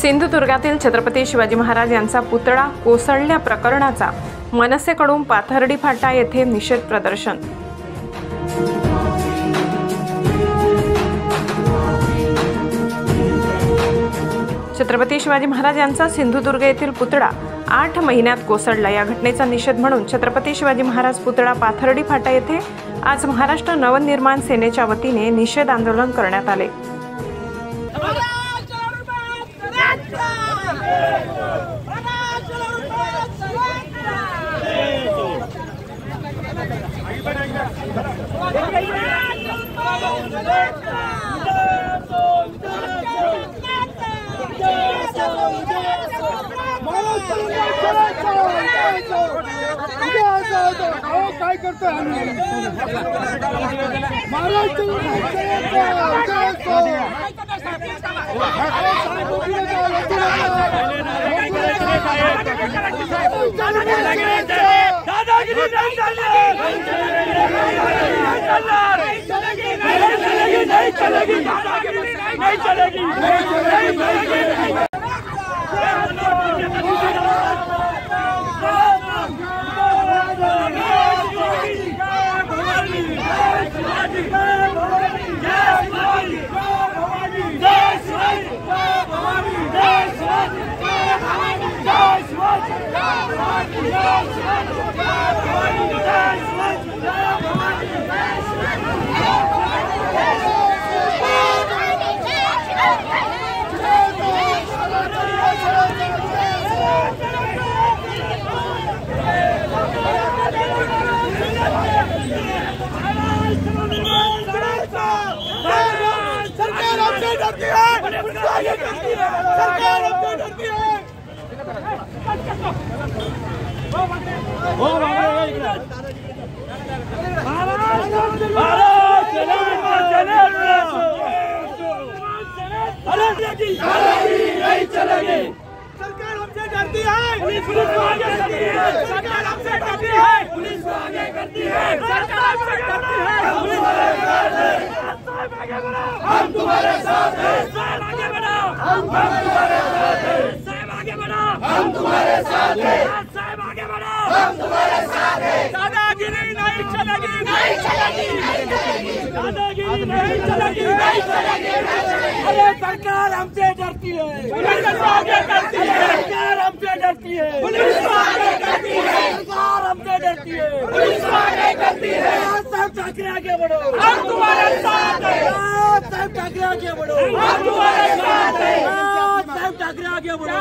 सिंधुदुर्गातील छत्रपती शिवाजी महाराज यांचा पुतळा कोसळल्या प्रकरणाचा मनसेकडून पाथर्डी फाटा येथे निषेध प्रदर्शन। छत्रपती शिवाजी महाराज यांचा सिंधुदुर्ग येथील पुतळा 8 महिन्यात कोसळला। या घटनेचा निषेध म्हणून छत्रपती शिवाजी महाराज पुतळा पाथर्डी फाटा येथे आज महाराष्ट्र नवनिर्माण सेनेच्या वतीने निषेध आंदोलन करण्यात आले। काय करतोय सरकार हमसे डरती है, पुलिस को आगे करती है। सरकार हमसे डरती है, पुलिस को आगे करती है। सरकार हमसे डरती है, पुलिस को आगे करती है। हम तुम्हारे साथ हैं, साहब आगे बढ़ो। हम तुम्हारे साथ हैं, साहब आगे बढ़ो। हम तुम्हारे साथ हैं, साहब आगे बढ़ो। हम तुम्हारे साथ हैं। दादागिरी नहीं चलेगी, नहीं चलेगी, नहीं चलेगी। दादागिरी नहीं चलेगी, नहीं चलेगी, नहीं चलेगी। अरे सरकार हमसे डरती है, पुलिस को आगे करती है। सरकार हमसे डरती है, पुलिस को आगे करती है। सरकार हमसे डरती है, पुलिस को आगे करती है। साहब ठाकरे आगे बढ़ो, हम तुम्हारे साथ हैं। साहब ठाकरे आगे बढ़ो, हम तुम्हारे साथ हैं। साहब ठाकरे आगे बढ़ो।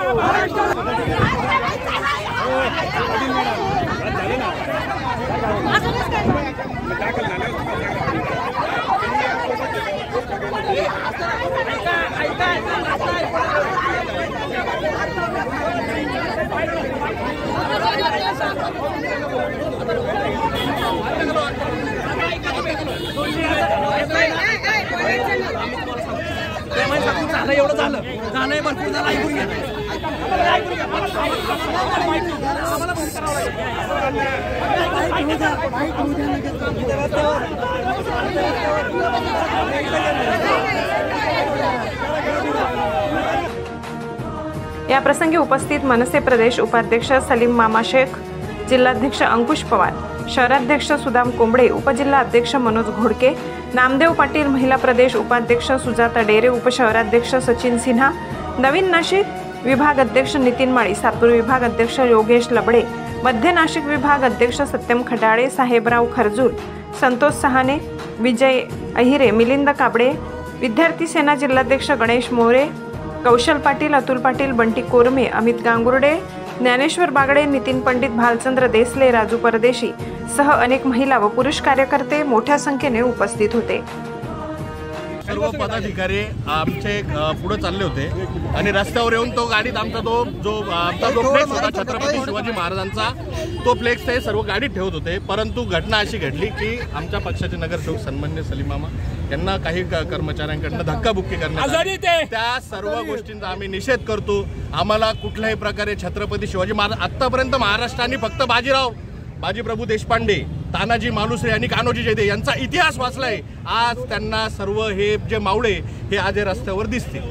एवढं झालं झालंय भरपूर झालं ऐकून घ्या या प्रसंगी उपस्थित मनसे प्रदेश उपाध्यक्ष सलीम मामा शेख, जिल्हाध्यक्ष अंकुश पवार, शहराध्यक्ष सुदाम कोंबडे, उपजिल्हा अध्यक्ष मनोज घोडके, नामदेव पाटील, महिला प्रदेश उपाध्यक्ष सुजाता डेरे, उपशहराध्यक्ष सचिन सिन्हा, नवीन नाशिक विभाग अध्यक्ष नितीन माळी, सातपूर विभाग अध्यक्ष योगेश लबडे, मध्य नाशिक विभाग अध्यक्ष सत्यम खडाळे, साहेबराव खरजूल, संतोष सहाने, विजय अहिरे, मिलिंद काबडे, विद्यार्थी सेना जिल्हाध्यक्ष गणेश मोरे, कौशल पाटील, अतुल पाटील, बंटी कोरमे, अमित गांगुर्डे, ज्ञानेश्वर बागडे, नितीन पंडित, भालचंद्र देसले, राजू परदेशी सह अनेक महिला व पुरुष कार्यकर्ते मोठ्या संख्येने उपस्थित होते। सर्व पदाधिकारी आमचे पुढे चालले होते आणि रस्त्यावर येऊन तो गाडीत आमचा जो फ्लेक्स होता छत्रपती शिवाजी महाराजांचा, तो फ्लेक्स ते सर्व गाडीत ठेवत होते। परंतु घटना अशी घडली की आमच्या पक्षाचे नगरसेवक सन्माननीय सलीम मामा यांना काही कर्मचाऱ्यांकडून धक्काबुक्की करण्यात आली। त्या सर्व गोष्टींचा आम्ही निषेध करतो। आम्हाला कुठल्याही प्रकारे छत्रपती शिवाजी महाराज आतापर्यंत महाराष्ट्राने फक्त बाजीप्रभू देशपांडे, तानाजी मालुसरे आणि कान्होजी जयदेव यांचा इतिहास वाचलाय। आज त्यांना सर्व हे जे मावळे हे आज रस्त्यावर दिसतील।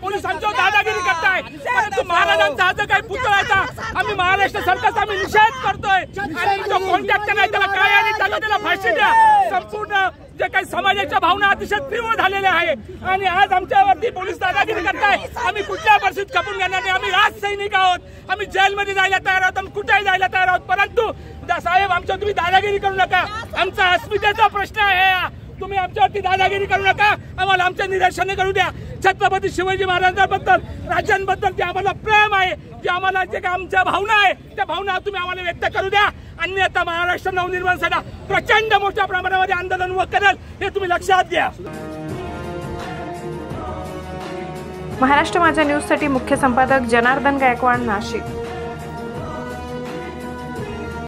पोलिसांची दादागिरी करताय, परंतु महाराजांचा आज काही पुतळाचा आम्ही महाराष्ट्र सरकारचा आम्ही निषेध करतोय आणि जो कॉन्टॅक्ट नाही त्याला काय आणि त्याला फाशी द्या। संपूर्ण जे काही समाजाच्या भावना अतिशय तीव्र झालेल्या आहे आणि आज आमच्यावरती पोलीस दादागिरी करताय। आम्ही कुठल्या परिस्थितीत खपून घेणार नाही। आम्ही राजसैनिक आहोत, आम्ही जेलमध्ये जायला तयार आहोत, आम्ही कुठेही जायला तयार आहोत। परंतु साहेब आमच्या तुम्ही दादागिरी करू नका, आमचा अस्मितेचा प्रश्न आहे। तुम्ही आमच्यावरती दादागिरी करू नका, आम्हाला आमच्या निदर्शने करू द्या। छत्रपती शिवाजी महाराजांबद्दल, राज्यांबद्दल जे आम्हाला प्रेम आहे, जे आम्हाला जे काही आमच्या भावना आहे, त्या भावना तुम्ही आम्हाला व्यक्त करू द्या। अन्यथा महाराष्ट्र नवनिर्माण सेना प्रचंड मोठ्या प्रमाणामध्ये आंदोलन व करेल, हे तुम्ही लक्षात घ्या। महाराष्ट्र माझा न्यूजसाठी मुख्य संपादक जनार्दन गायकवाड, नाशिक।